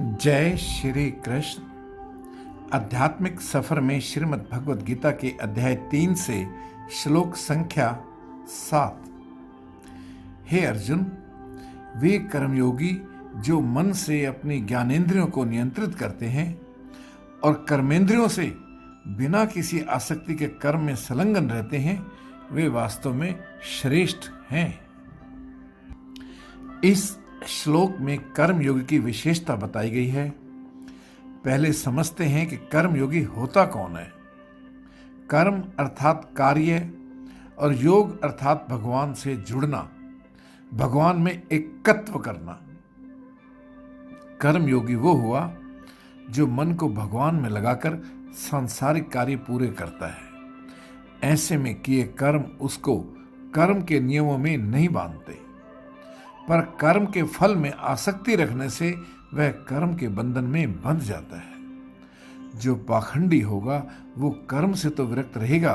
जय श्री कृष्ण। आध्यात्मिक सफर में श्रीमद् भगवद गीता के अध्याय 3 से श्लोक संख्या 7। हे अर्जुन, वे कर्मयोगी जो मन से अपनी ज्ञानेंद्रियों को नियंत्रित करते हैं और कर्मेंद्रियों से बिना किसी आसक्ति के कर्म में संलग्न रहते हैं, वे वास्तव में श्रेष्ठ हैं। इस श्लोक में कर्मयोगी की विशेषता बताई गई है। पहले समझते हैं कि कर्मयोगी होता कौन है। कर्म अर्थात कार्य और योग अर्थात भगवान से जुड़ना, भगवान में एकत्व करना। कर्मयोगी वो हुआ जो मन को भगवान में लगाकर सांसारिक कार्य पूरे करता है। ऐसे में किए कर्म उसको कर्म के नियमों में नहीं बांधते, पर कर्म के फल में आसक्ति रखने से वह कर्म के बंधन में बंध जाता है। जो पाखंडी होगा वो कर्म से तो विरक्त रहेगा,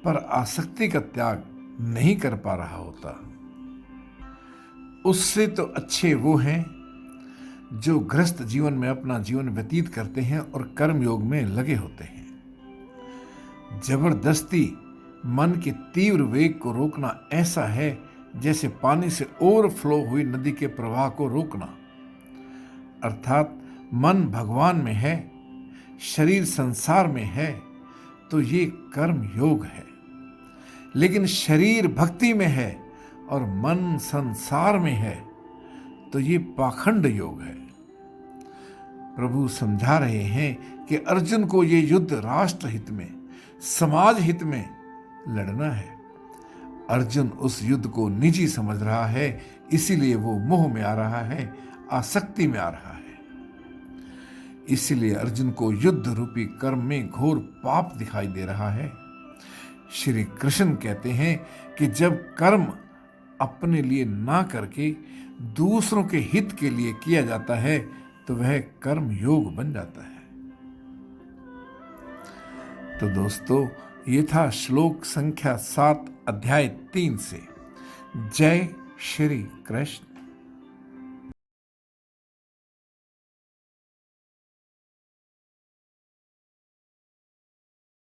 पर आसक्ति का त्याग नहीं कर पा रहा होता। उससे तो अच्छे वो हैं जो गृहस्थ जीवन में अपना जीवन व्यतीत करते हैं और कर्म योग में लगे होते हैं। जबरदस्ती मन के तीव्र वेग को रोकना ऐसा है जैसे पानी से ओवरफ्लो हुई नदी के प्रवाह को रोकना। अर्थात मन भगवान में है, शरीर संसार में है, तो ये कर्म योग है। लेकिन शरीर भक्ति में है और मन संसार में है, तो ये पाखंड योग है। प्रभु समझा रहे हैं कि अर्जुन को ये युद्ध राष्ट्र हित में, समाज हित में लड़ना है। अर्जुन उस युद्ध को निजी समझ रहा है, इसीलिए वो मोह में आ रहा है, आसक्ति में आ रहा है। इसीलिए अर्जुन को युद्ध रूपी कर्म में घोर पाप दिखाई दे रहा है। श्री कृष्ण कहते हैं कि जब कर्म अपने लिए ना करके दूसरों के हित के लिए किया जाता है तो वह कर्म योग बन जाता है। तो दोस्तों, ये था श्लोक संख्या 7 अध्याय 3 से। जय श्री कृष्ण।